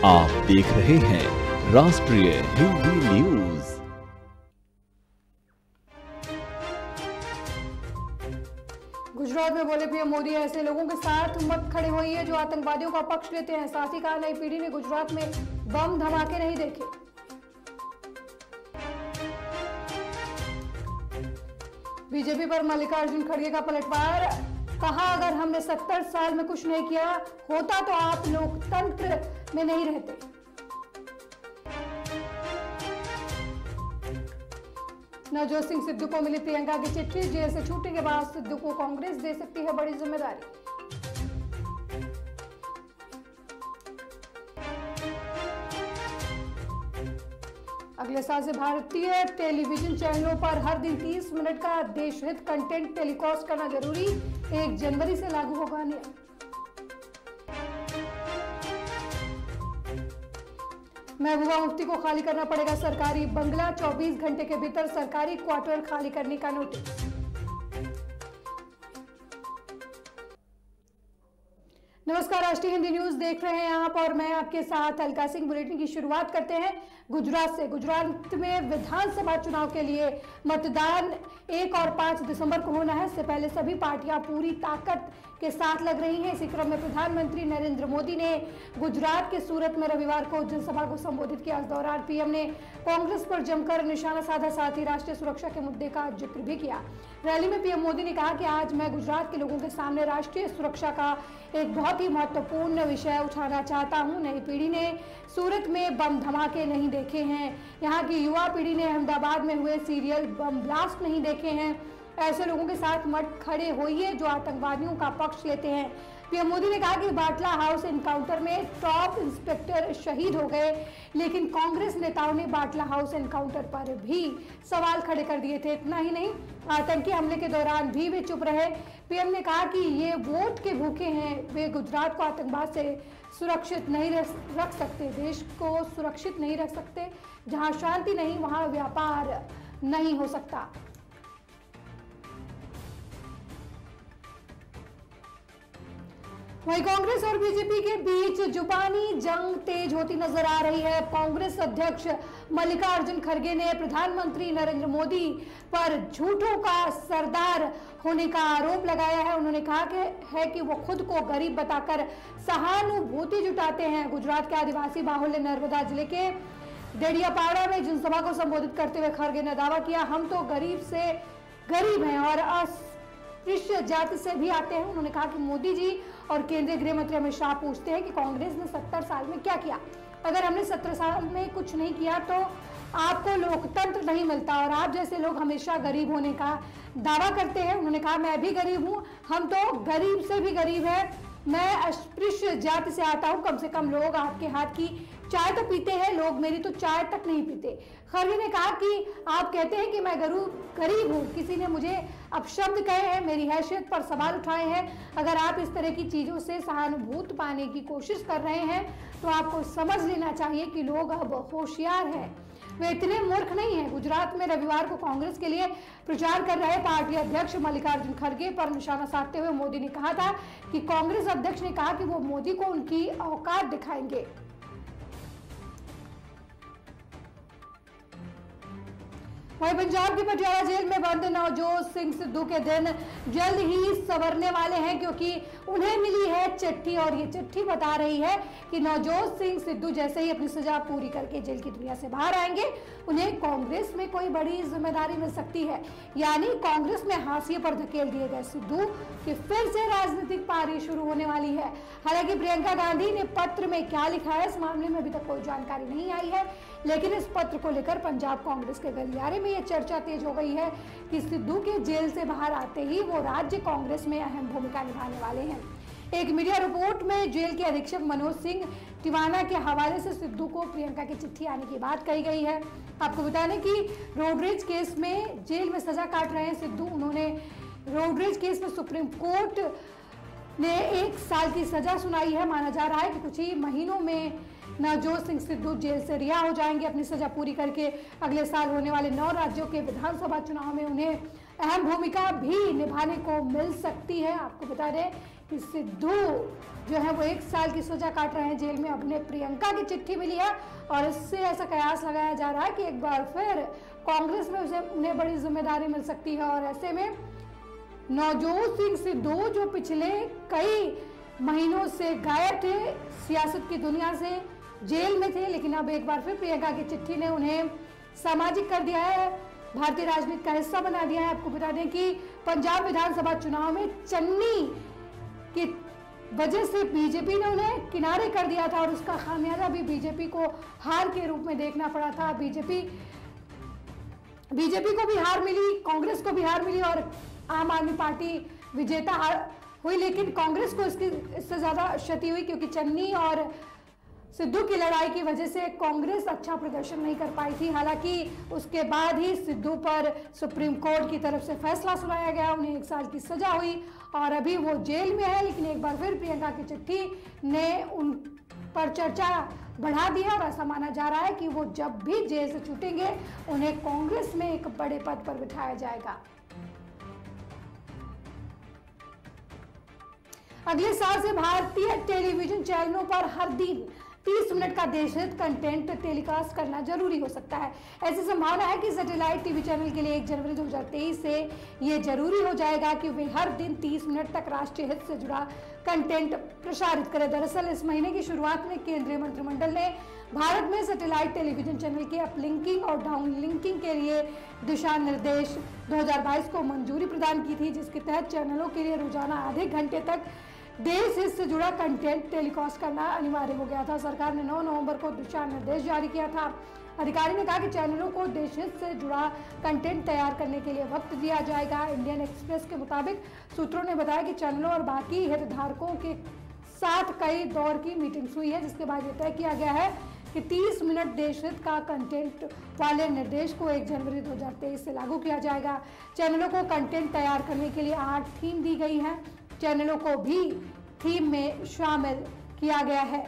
आप देख रहे हैं राष्ट्रीय हिंदी न्यूज। गुजरात में बोले पीएम मोदी, ऐसे लोगों के साथ मत खड़े होइए जो आतंकवादियों का पक्ष लेते हैं। साथ ही कहा, नई पीढ़ी ने गुजरात में बम धमाके नहीं देखे। बीजेपी पर मल्लिकार्जुन खड़गे का पलटवार, कहा अगर हमने 70 साल में कुछ नहीं किया होता तो आप लोकतंत्र में नहीं रहते। नवजोत सिंह सिद्धू को मिली प्रियंका की चिट्ठी, जेल से छूटने के बाद सिद्धू को कांग्रेस दे सकती है बड़ी जिम्मेदारी। अगले साल से भारतीय टेलीविजन चैनलों पर हर दिन 30 मिनट का देशहित कंटेंट टेलीकास्ट करना जरूरी, 1 जनवरी से लागू होगा नियम। महबूबा मुफ्ती को खाली करना पड़ेगा सरकारी बंगला, 24 घंटे के भीतर सरकारी क्वार्टर खाली करने का नोटिस। नमस्कार, राष्ट्रीय हिंदी न्यूज देख रहे हैं आप और मैं आपके साथ अलका सिंह। बुलेटिन की शुरुआत करते हैं गुजरात से। गुजरात में विधानसभा चुनाव के लिए मतदान 1 और 5 दिसंबर को होना है। इससे पहले सभी पार्टियां पूरी ताकत के साथ लग रही हैं। इसी क्रम में प्रधानमंत्री नरेंद्र मोदी ने गुजरात के सूरत में रविवार को जनसभा को संबोधित किया। इस दौरान पीएम ने कांग्रेस पर जमकर निशाना साधा, साथ ही राष्ट्रीय सुरक्षा के मुद्दे का जिक्र भी किया। रैली में पीएम मोदी ने कहा कि आज मैं गुजरात के लोगों के सामने राष्ट्रीय सुरक्षा का एक बहुत ही महत्वपूर्ण विषय उठाना चाहता हूं। नई पीढ़ी ने सूरत में बम धमाके नहीं देखे हैं। यहाँ की युवा पीढ़ी ने अहमदाबाद में हुए सीरियल बम ब्लास्ट नहीं देखे हैं। ऐसे लोगों के साथ मत खड़े होइए जो आतंकवादियों का पक्ष लेते हैं। पीएम मोदी ने कहा कि बाटला हाउस एनकाउंटर में टॉप इंस्पेक्टर शहीद हो गए, लेकिन कांग्रेस नेताओं ने बाटला हाउस एनकाउंटर पर भी सवाल खड़े कर दिए थे। इतना ही नहीं, आतंकी हमले के दौरान भी वे चुप रहे। पीएम ने कहा कि ये वोट के भूखे हैं, वे गुजरात को आतंकवाद से सुरक्षित नहीं रख सकते, देश को सुरक्षित नहीं रख सकते। जहां शांति नहीं वहां व्यापार नहीं हो सकता। वहीं कांग्रेस और बीजेपी के बीच जुबानी जंग तेज होती नजर आ रही है। कांग्रेस अध्यक्ष मल्लिकार्जुन खड़गे ने प्रधानमंत्री नरेंद्र मोदी पर झूठों का सरदार होने का आरोप लगाया है। उन्होंने कहा कि वो खुद को गरीब बताकर सहानुभूति जुटाते हैं। गुजरात के आदिवासी बाहुल्य नर्मदा जिले के डेडियापाड़ा में जनसभा को संबोधित करते हुए खड़गे ने दावा किया, हम तो गरीब से गरीब हैं और अस्पृश्य जाति से भी आते हैं। उन्होंने कहा कि मोदी जी और केंद्रीय गृह मंत्री अमित शाह पूछते हैं कि कांग्रेस ने 70 साल में क्या किया। अगर हमने 70 साल में कुछ नहीं किया तो आपको लोकतंत्र नहीं मिलता और आप जैसे लोग हमेशा गरीब होने का दावा करते हैं। उन्होंने कहा, मैं भी गरीब हूं, हम तो गरीब से भी गरीब है। मैं अस्पृश्य जाति से आता हूं, कम से कम लोग आपके हाथ की चाय तो पीते हैं, लोग मेरी तो चाय तक नहीं पीते। खड़गे ने कहा कि आप कहते हैं कि मैं गरीब हूं, किसी ने मुझे अपशब्द कहे हैं, मेरी हैसियत पर सवाल उठाए हैं। अगर आप इस तरह की चीजों से सहानुभूति पाने की कोशिश कर रहे हैं तो आपको समझ लेना चाहिए कि लोग अब होशियार हैं, वे इतने मूर्ख नहीं हैं। गुजरात में रविवार को कांग्रेस के लिए प्रचार कर रहे पार्टी अध्यक्ष मल्लिकार्जुन खड़गे पर निशाना साधते हुए मोदी ने कहा था कि कांग्रेस अध्यक्ष ने कहा कि वो मोदी को उनकी औकात दिखाएंगे। वहीं पंजाब की पटियाला जेल में बंद नवजोत सिंह सिद्धू के दिन जल्द ही संवरने वाले हैं, क्योंकि उन्हें मिली है चिट्ठी और ये चिट्ठी बता रही है कि नवजोत सिंह सिद्धू जैसे ही अपनी सजा पूरी करके जेल की दुनिया से बाहर आएंगे, उन्हें कांग्रेस में कोई बड़ी जिम्मेदारी मिल सकती है। यानी कांग्रेस में हाशिए पर धकेल दिए गए सिद्धू की फिर से राजनीतिक पारी शुरू होने वाली है। हालांकि प्रियंका गांधी ने पत्र में क्या लिखा है, इस मामले में अभी तक कोई जानकारी नहीं आई है, लेकिन इस पत्र को लेकर पंजाब कांग्रेस के गलियारे में यह चर्चा तेज हो गई है कि सिद्धू के जेल से बाहर आते ही वो राज्य कांग्रेस में अहम भूमिका निभाने वाले हैं। एक मीडिया रिपोर्ट में जेल के अधीक्षक मनोज सिंह टिवाना के हवाले से सिद्धू को प्रियंका की चिट्ठी आने की बात कही गई है। आपको बता दें कि रोडरेज केस में जेल में सजा काट रहे हैं सिद्धू। उन्होंने रोडरेज केस में सुप्रीम कोर्ट ने 1 साल की सजा सुनाई है। माना जा रहा है कि कुछ ही महीनों में नवजोत सिंह सिद्धू जेल से रिहा हो जाएंगे। अपनी सजा पूरी करके अगले साल होने वाले 9 राज्यों के विधानसभा चुनाव में उन्हें अहम भूमिका भी निभाने को मिल सकती है। आपको बता दें कि सिद्धू जो है वो 1 साल की सजा काट रहे हैं जेल में। अब उन्हें प्रियंका की चिट्ठी मिली है और इससे ऐसा कयास लगाया जा रहा है कि एक बार फिर कांग्रेस में उन्हें बड़ी जिम्मेदारी मिल सकती है। और ऐसे में नवजोत सिंह सिद्धू जो पिछले कई महीनों से गायब थे सियासत की दुनिया से, जेल में थे, लेकिन अब एक बार फिर प्रियंका की चिट्ठी ने उन्हें सामाजिक कर दिया है, भारतीय राजनीति का हिस्सा बना दिया है। आपको बता दें कि पंजाब विधानसभा चुनाव में चन्नी की वजह से बीजेपी ने उन्हें किनारे कर दिया था और उसका खामियाजा भी बीजेपी को हार के रूप में देखना पड़ा था। बीजेपी को भी हार मिली, कांग्रेस को भी हार मिली और आम आदमी पार्टी विजेता हुई, लेकिन कांग्रेस को इससे ज्यादा क्षति हुई क्योंकि चन्नी और सिद्धू की लड़ाई की वजह से कांग्रेस अच्छा प्रदर्शन नहीं कर पाई थी। हालांकि उसके बाद ही सिद्धू पर सुप्रीम कोर्ट की तरफ से फैसला सुनाया गया, उन्हें 1 साल की सजा हुई और अभी वो जेल में है। लेकिन एक बार फिर प्रियंका की चिट्ठी ने उन पर चर्चा बढ़ा दिया और ऐसा माना जा रहा है कि वो जब भी जेल से छूटेंगे उन्हें कांग्रेस में एक बड़े पद पर बिठाया जाएगा। अगले साल से भारतीय टेलीविजन चैनलों पर हर दिन 30 मिनट का देशहित कंटेंट टेलीकास्ट करना जरूरी हो सकता है। ऐसी संभावना है कि सैटेलाइट टीवी चैनल के लिए 1 जनवरी 2023 से ये जरूरी हो जाएगा कि वे हर दिन 30 मिनट तक राष्ट्रीय हित से जुड़ा कंटेंट प्रसारित करें। दरअसल इस महीने की शुरुआत में केंद्रीय मंत्रिमंडल ने भारत में सैटेलाइट टेलीविजन चैनल के अपलिंकिंग और डाउनलिंकिंग के लिए दिशा निर्देश 2022 को मंजूरी प्रदान की थी, जिसके तहत चैनलों के लिए रोजाना आधे घंटे तक देश हित से जुड़ा कंटेंट टेलीकास्ट करना अनिवार्य हो गया था। सरकार ने 9 नवंबर को दिशा निर्देश जारी किया था। अधिकारी ने कहा कि चैनलों को देश हित से जुड़ा कंटेंट तैयार करने के लिए वक्त दिया जाएगा। इंडियन एक्सप्रेस के मुताबिक सूत्रों ने बताया कि चैनलों और बाकी हितधारकों के साथ कई दौर की मीटिंग्स हुई है, जिसके बाद यह तय किया गया है कि 30 मिनट देश हित का कंटेंट वाले निर्देश को 1 जनवरी 2023 से लागू किया जाएगा। चैनलों को कंटेंट तैयार करने के लिए 8 थीम दी गई है। चैनलों को भी थीम में शामिल किया गया है।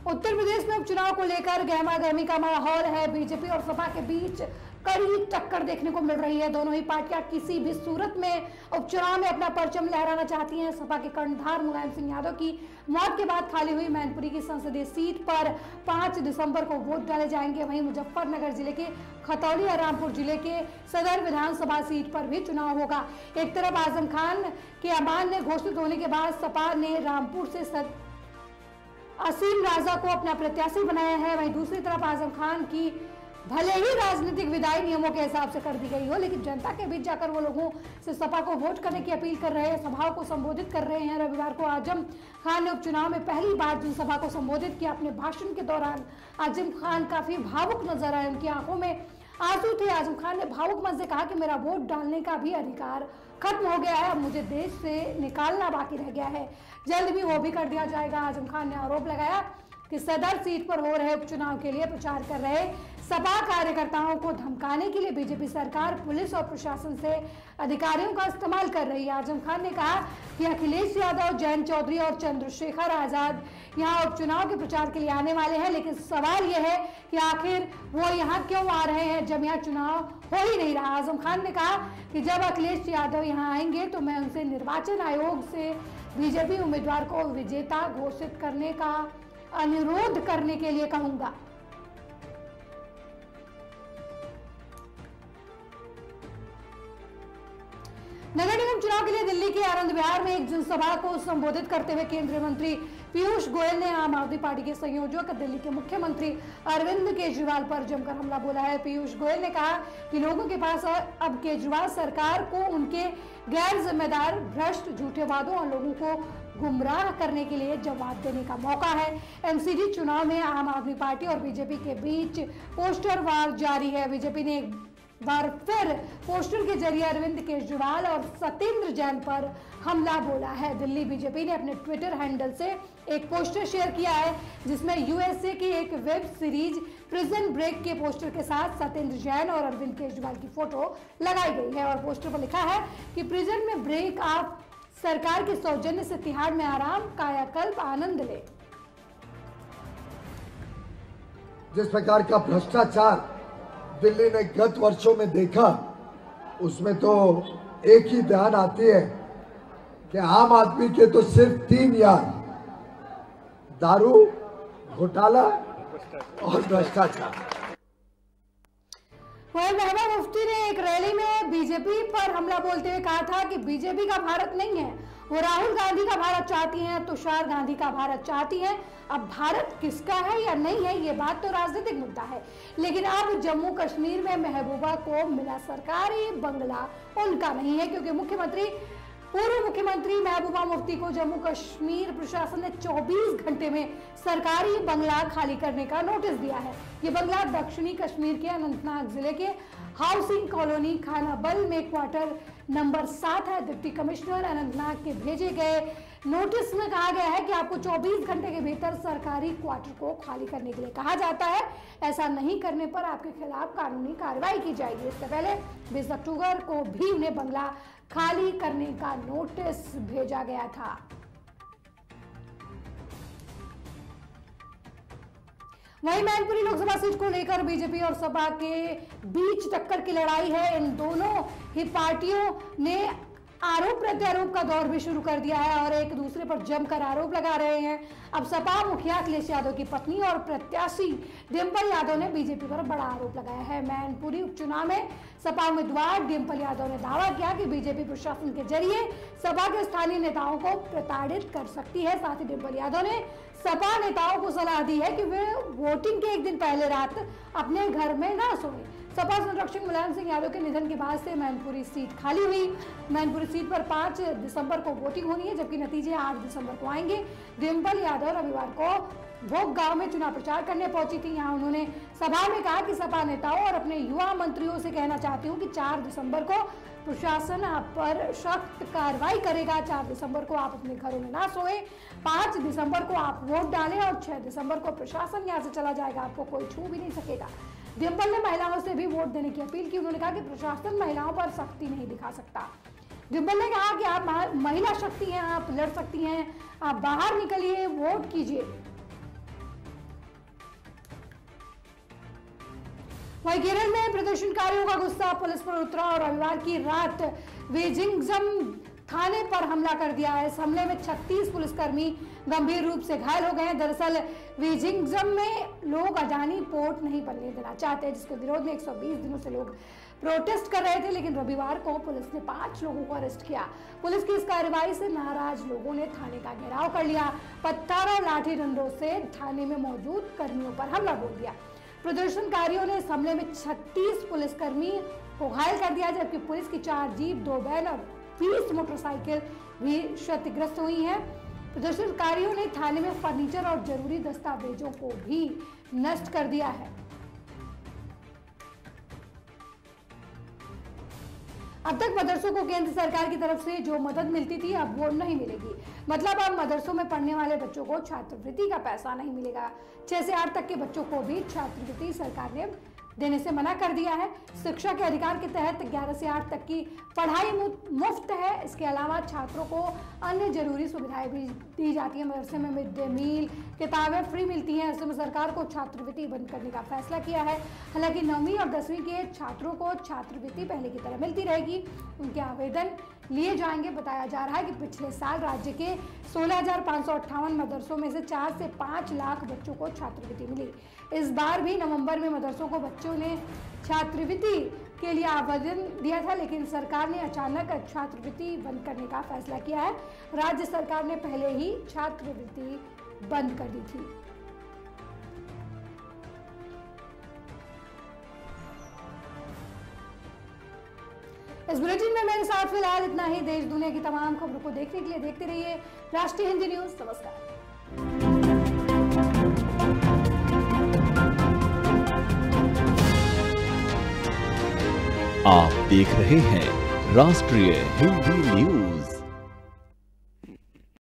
उत्तर प्रदेश में उपचुनाव को लेकर गहमागहमी का माहौल है। बीजेपी और सपा के बीच कड़ी टक्कर देखने को मिल रही है। दोनों ही पार्टियां किसी भी सूरत में उपचुनाव में अपना परचम लहराना चाहती हैं। सपा के कर्णधार मुलायम सिंह यादव की मौत के बाद खाली हुई मैनपुरी की संसदीय सीट पर 5 दिसंबर को वोट डाले जाएंगे। वहीं मुजफ्फरनगर जिले के खतौली और रामपुर जिले के सदर विधानसभा सीट पर भी चुनाव होगा। एक तरफ आजम खान के अमान ने घोषित होने के बाद सपा ने रामपुर से असीम राजा को अपना प्रत्याशी बनाया है। वहीं दूसरी तरफ आजम खान की भले ही राजनीतिक विदाई नियमों के हिसाब से कर दी गई हो, लेकिन जनता के बीच जाकर वो लोगों से सपा को वोट करने की अपील कर रहे हैं, सभाओं को संबोधित कर रहे हैं। रविवार को आजम खान ने उपचुनाव में पहली बार जनसभा को संबोधित किया। अपने भाषण के दौरान आजम खान काफी भावुक नजर आए, उनकी आंखों में आंसू थे। आजम खान ने भावुक मन से कहा कि मेरा वोट डालने का भी अधिकार खत्म हो गया है, अब मुझे देश से निकालना बाकी रह गया है, जल्द भी वो भी कर दिया जाएगा। आजम खान ने आरोप लगाया कि सदर सीट पर हो रहे उपचुनाव के लिए प्रचार कर रहे सपा कार्यकर्ताओं को धमकाने के लिए बीजेपी सरकार पुलिस और प्रशासन से अधिकारियों का इस्तेमाल कर रही है। आजम खान ने कहा कि अखिलेश यादव, जयंत चौधरी और चंद्रशेखर आजाद यहां उपचुनाव के प्रचार के लिए आने वाले हैं, लेकिन सवाल यह है कि आखिर वो यहां क्यों आ रहे हैं जब यहाँ चुनाव हो ही नहीं रहा। आजम खान ने कहा कि जब अखिलेश यादव यहाँ आएंगे तो मैं उनसे निर्वाचन आयोग से बीजेपी उम्मीदवार को विजेता घोषित करने का अनुरोध करने के लिए कहूंगा। नगर निगम चुनाव के लिए दिल्ली के आनंद विहार में एक जनसभा को संबोधित करते हुए केंद्रीय मंत्री पीयूष गोयल ने आम आदमी पार्टी के संयोजक दिल्ली के मुख्यमंत्री अरविंद केजरीवाल पर जमकर हमला बोला है। पीयूष गोयल ने कहा कि लोगों के पास अब केजरीवाल सरकार को उनके गैर जिम्मेदार, भ्रष्ट, झूठे वादों और लोगों को गुमराह करने के लिए जवाब देने का मौका है। एमसीडी चुनाव में आम आदमी पार्टी और बीजेपी के बीच पोस्टर वार जारी है। बीजेपी ने एक बार फिर पोस्टर के जरिए अरविंद केजरीवाल और सत्येंद्र जैन पर हमला बोला है। दिल्ली बीजेपी ने अपने ट्विटर हैंडल से एक पोस्टर शेयर किया है जिसमें यूएसए की एक वेब सीरीज प्रिजन ब्रेक के पोस्टर के साथ सत्येंद्र जैन और अरविंद केजरीवाल की फोटो लगाई गई है और पोस्टर पर लिखा है कि प्रिजन में ब्रेक, आप सरकार के सौजन्य से तिहाड़ में आराम, कायाकल्प आनंद ले। जिस प्रकार का भ्रष्टाचार दिल्ली ने गत वर्षों में देखा, उसमें तो एक ही ध्यान आती है कि आम आदमी के तो सिर्फ 3 यार, दारू, घोटाला और भ्रष्टाचार। वहीं महबूबा मुफ्ती ने एक रैली में बीजेपी पर हमला बोलते हुए कहा था कि बीजेपी का भारत नहीं है, वो राहुल गांधी का भारत चाहती हैं, तुषार गांधी का भारत चाहती हैं। अब भारत किसका है या नहीं है, ये बात तो राजनीतिक मुद्दा है, लेकिन अब जम्मू कश्मीर में महबूबा को मिला सरकारी बंगला उनका नहीं है, क्योंकि पूर्व मुख्यमंत्री महबूबा मुफ्ती को जम्मू कश्मीर प्रशासन ने 24 घंटे में सरकारी बंगला खाली करने का नोटिस दिया है। ये बंगला दक्षिणी कश्मीर के अनंतनाग जिले के हाउसिंग कॉलोनी खानाबल में क्वार्टर नंबर 7 है। डिप्टी कमिश्नर अनंतनाग के भेजे गए नोटिस में कहा गया है कि आपको 24 घंटे के भीतर सरकारी क्वार्टर को खाली करने के लिए कहा जाता है। ऐसा नहीं करने पर आपके खिलाफ कानूनी कार्रवाई की जाएगी। इससे पहले 20 अक्टूबर को भी उन्हें बंगला खाली करने का नोटिस भेजा गया था। वहीं मैनपुरी लोकसभा सीट को लेकर बीजेपी और सपा के बीच टक्कर की लड़ाई है। इन दोनों ही पार्टियों ने आरोप प्रत्यारोप का दौर भी शुरू कर दिया है और एक दूसरे पर जमकर आरोप लगा रहे हैं। अब सपा मुखिया अखिलेश यादव की पत्नी और प्रत्याशी डिंपल यादव ने बीजेपी पर बड़ा आरोप लगाया है। मैनपुरी उपचुनाव में सपा उम्मीदवार डिंपल यादव ने दावा किया कि बीजेपी प्रशासन के जरिए सपा के स्थानीय नेताओं को प्रताड़ित कर सकती है। साथ ही डिंपल यादव ने सपा नेताओं को सलाह दी है कि वे वोटिंग के एक दिन पहले रात अपने घर में ना सोएं। सपा संरक्षक मुलायम सिंह यादव के निधन के बाद से मैनपुरी सीट खाली हुई। मैनपुरी सीट पर 5 दिसंबर को वोटिंग होनी है, जबकि नतीजे 8 दिसंबर को आएंगे। डिंपल यादव रविवार को भोग गांव में चुनाव प्रचार करने पहुंची थी। यहाँ उन्होंने सभा में कहा कि सपा नेताओं और अपने युवा मंत्रियों से कहना चाहती हूँ कि 4 दिसंबर को प्रशासन आप पर सख्त कार्रवाई करेगा। 4 दिसंबर को आप अपने घरों में ना सोए, 5 दिसंबर को आप वोट डालें और 6 दिसंबर को प्रशासन यहाँ से चला जाएगा, आपको कोई छू भी नहीं सकेगा। डिंपल ने महिलाओं से भी वोट देने की अपील की। उन्होंने कहा कि प्रशासन महिलाओं पर सख्ती नहीं दिखा सकता। डिंपल ने कहा कि आप महिला शक्ति हैं, आप लड़ सकती हैं, आप बाहर निकलिए, वोट कीजिए। वहीं केरल में प्रदर्शनकारियों का गुस्सा पुलिस पर उतरा और रविवार की रात वेजिंगम थाने पर हमला कर दिया है। इस हमले में 36 पुलिसकर्मी गंभीर रूप से घायल हो गए हैं। दरअसल वेजिंगम में लोग अडानी पोर्ट नहीं बनने देना चाहते, जिसके विरोध में 120 दिनों से लोग प्रोटेस्ट कर रहे थे, लेकिन रविवार को पुलिस ने 5 लोगों को अरेस्ट किया। पुलिस की इस कार्रवाई से नाराज लोगों ने थाने का घेराव कर लिया, पत्थर और लाठी डंडों से थाने में मौजूद कर्मियों पर हमला बोल दिया। प्रदर्शनकारियों ने इस हमले में 36 पुलिसकर्मी को घायल कर दिया, जबकि पुलिस की 4 जीप, 2 बैन और 20 मोटरसाइकिल भी क्षतिग्रस्त हुई हैं। प्रदर्शनकारियों ने थाने में फर्नीचर और जरूरी दस्तावेजों को भी नष्ट कर दिया है। अब तक मदरसों को केंद्र सरकार की तरफ से जो मदद मिलती थी अब वो नहीं मिलेगी। मतलब अब मदरसों में पढ़ने वाले बच्चों को छात्रवृत्ति का पैसा नहीं मिलेगा। 6 से 8 तक के बच्चों को भी छात्रवृत्ति सरकार ने देने से मना कर दिया है। शिक्षा के अधिकार के तहत 11 से 8 तक की पढ़ाई मुफ्त है। इसके अलावा छात्रों को अन्य जरूरी सुविधाएं भी दी जाती हैं। मदरसे में मिड डे मील, किताबें फ्री मिलती हैं। ऐसे में सरकार को छात्रवृत्ति बंद करने का फैसला किया है। हालांकि 9वीं और 10वीं के छात्रों को छात्रवृत्ति पहले की तरह मिलती रहेगी, उनके आवेदन लिए जाएंगे। बताया जा रहा है कि पिछले साल राज्य के 16,558 मदरसों में से 4 से 5 लाख बच्चों को छात्रवृत्ति मिली। इस बार भी नवंबर में मदरसों को बच्चों ने छात्रवृत्ति के लिए आवेदन दिया था, लेकिन सरकार ने अचानक छात्रवृत्ति बंद करने का फैसला किया है। राज्य सरकार ने पहले ही छात्रवृत्ति बंद कर दी थी। इस बुलेटिन में मेरे साथ फिलहाल इतना ही। देश दुनिया की तमाम खबरों को देखने के लिए देखते रहिए राष्ट्रीय हिंदी न्यूज। नमस्कार। आप देख रहे हैं राष्ट्रीय हिंदी न्यूज।